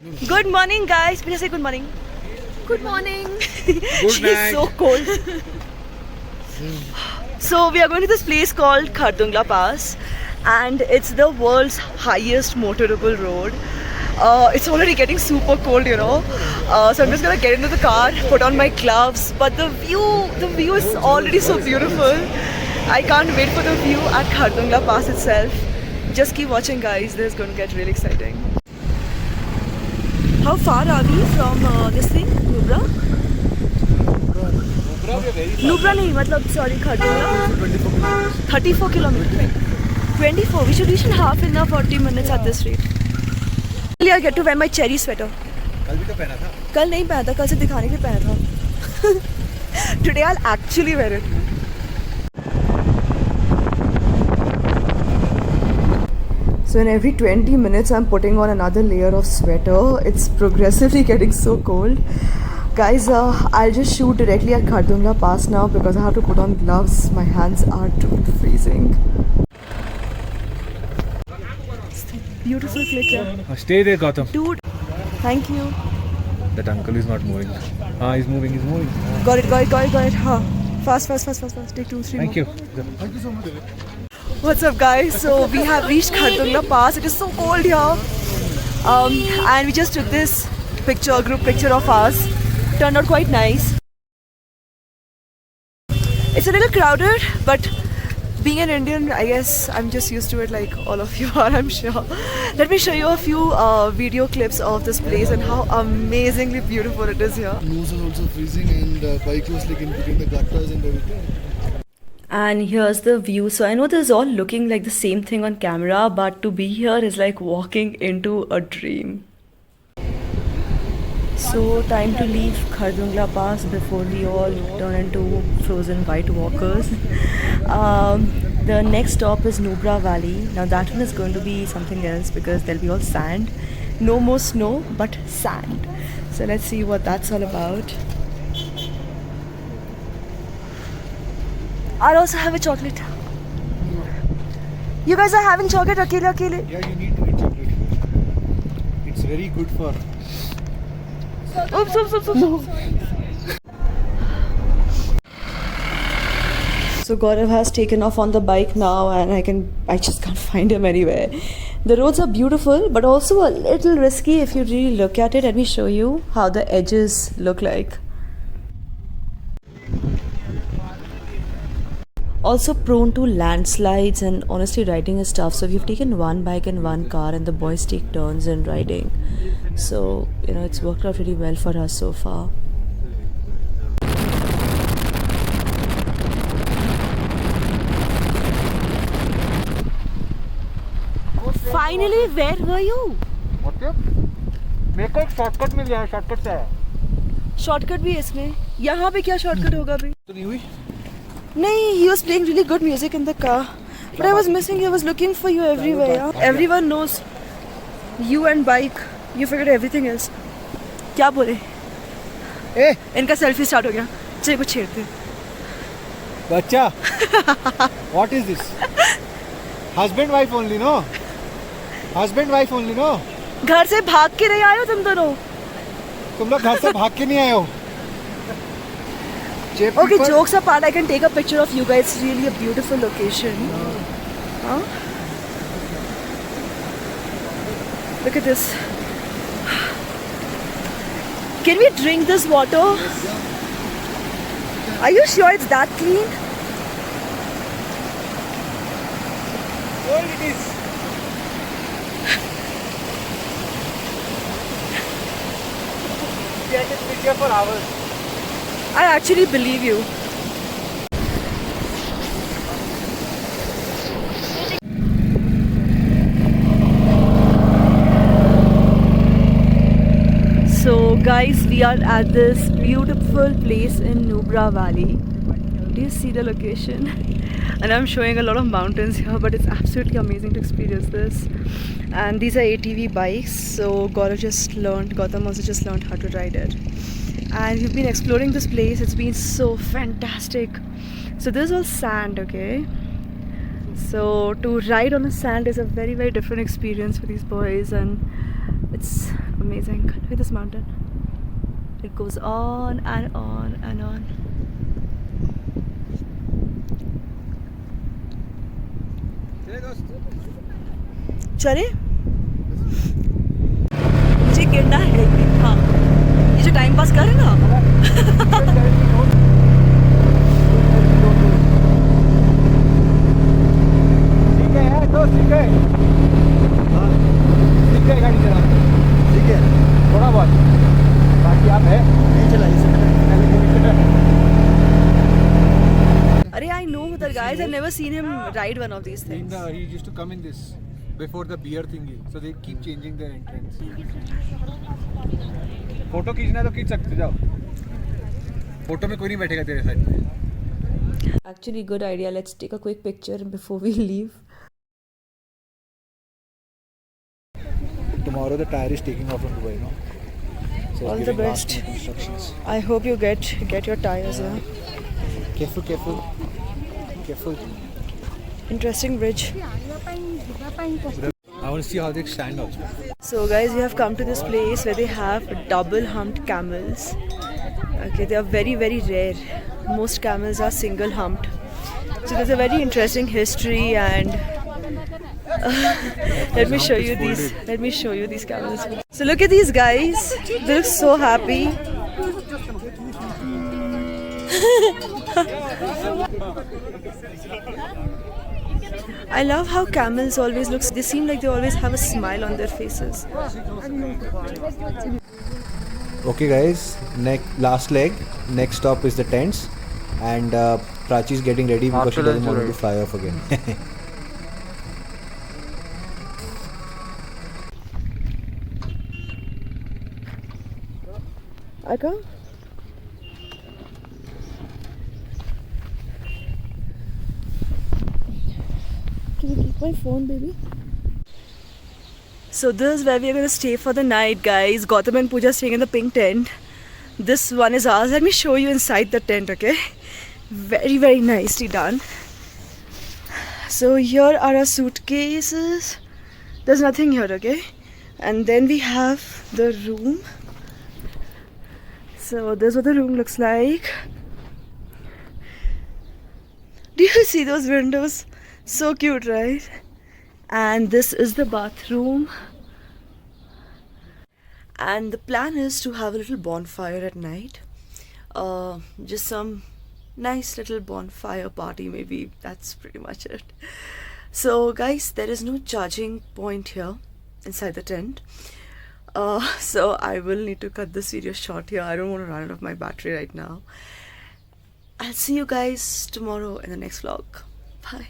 Good morning, guys. Please say good morning. Good morning. She's so cold. So we are going to this place called Khardungla Pass, and it's the world's highest motorable road. It's already getting super cold, so I'm just gonna get into the car, put on my gloves. But the view is already so beautiful. I can't wait for the view at Khardungla Pass itself. Just keep watching, guys. This is going to get really exciting. How far are we from this thing, Nubra? Nubra nahi, matlab, sorry, Khardungla. 34 kilometers. 24. We should reach in half an hour, 40 minutes at this rate. Finally, I get to wear my cherry sweater. कल भी तो पहना था। कल नहीं पहना था, कल से दिखाने के लिए पहना था. Today I'll actually wear it. So in every 20 minutes I'm putting on another layer of sweater. It's progressively getting so cold. Guys, I'll just shoot directly at Khardungla Pass now because I have to put on gloves. My hands are too freezing. Beautiful click here. Stay there, Gautam. Dude, thank you. That uncle is not moving. He's moving. Got it. Huh. Fast. Take 2, 3 Thank more. you. Thank you so much. What's up, guys? So we have reached Khardungla Pass. It is so cold here. And we just took this group picture of us. Turned out quite nice. It's a little crowded, but being an Indian, I guess I'm just used to it like all of you are, I'm sure. Let me show you a few video clips of this place and how amazingly beautiful it is here. Nose is also freezing and bike was like in between the gutters and everything. And here's the view. So I know this is all looking like the same thing on camera, but to be here is like walking into a dream. So time to leave Khardungla Pass before we all turn into frozen white walkers. The next stop is Nubra Valley. Now that one is going to be something else because there'll be all sand. No more snow, but sand. So let's see what that's all about. I'll also have a chocolate. You guys are having chocolate akele? Yeah, you need to eat chocolate. It's very good for. Oops. No. So Gaurav has taken off on the bike now, and I just can't find him anywhere. The roads are beautiful, but also a little risky if you really look at it. Let me show you how the edges look like. Also prone to landslides, and honestly riding is tough. So we've taken one bike and one car, and the boys take turns in riding. So it's worked out really well for us so far. Finally, where were you? मतलब मेरे को एक shortcut मिल गया है, shortcut से आया। Shortcut भी है इसमें। यहाँ पे क्या शॉर्टकट होगा अभी? तो नहीं हुई? नहीं, he was playing really good music in the car. But I was missing you. I was looking for you everywhere. Yeah? Everyone knows you and bike. You figured everything else. क्या बोले? ए, इनका selfie start हो गया. चलिए कुछ छेड़ते. बच्चा. What is this? Husband wife only, no? Husband wife only, no? घर से भाग के नहीं आए हो तुम दोनों? तुम लोग घर से भाग के नहीं आए हो? Okay, jokes apart, I can take a picture of you guys. It's really a beautiful location. Huh? Look at this. Can we drink this water? Are you sure it's that clean? Cold it is. Yeah, just sit here for hours. I actually believe you. So guys, we are at this beautiful place in Nubra Valley. Do you see the location? And I'm showing a lot of mountains here, but it's absolutely amazing to experience this. And these are ATV bikes, so Gautam also just learned how to ride it. And we've been exploring this place. It's been so fantastic. So this is all sand, okay? So to ride on the sand is a very, very different experience for these boys, and it's Amazing. Look at this mountain. It goes on and on and on. चले मुझे गिरना है। हाँ ये जो time pass कर रहे ना गाड़ी चला ठीक है थोड़ा बहुत बाकी आप है नहीं चला इसे अरे I know that guys. I've never seen him ride one of these things. he used to come in this before the beer thingy, so they keep changing their entrance. Photo खींचना तो खींच सकते जाओ, फोटो में कोई नहीं बैठेगा तेरे साइड में। Actually, good idea. Let's take a quick picture before we leave. Tomorrow the tire is taking off from Dubai, no? So All the best. Instructions. I hope you get your tires. Yeah. Careful. Interesting bridge. I want to see how they stand also. So guys, we have come to this place where they have double humped camels. Okay, they are very very rare. Most camels are single humped. So there's a very interesting history and let me show you these. Let me show you these camels. So look at these guys. They look so happy. I love how camels always look. They seem like they always have a smile on their faces. Okay guys, last leg, next stop is the tents, and Prachi is getting ready because she doesn't want to fly off again. Aka? Can you keep my phone, baby? So this is where we are going to stay for the night, guys. Gautam and Pooja staying in the pink tent. This one is ours. Let me show you inside the tent, okay? Very, very nicely done. So here are our suitcases. There's nothing here, okay? And then we have the room. So this is what the room looks like. Do you see those windows? So cute, right? And this is the bathroom. And the plan is to have a little bonfire at night. Just some nice little bonfire party maybe. That's pretty much it. So guys, there is no charging point here inside the tent. So I will need to cut this video short here. I don't want to run out of my battery right now. I'll see you guys tomorrow in the next vlog. Bye.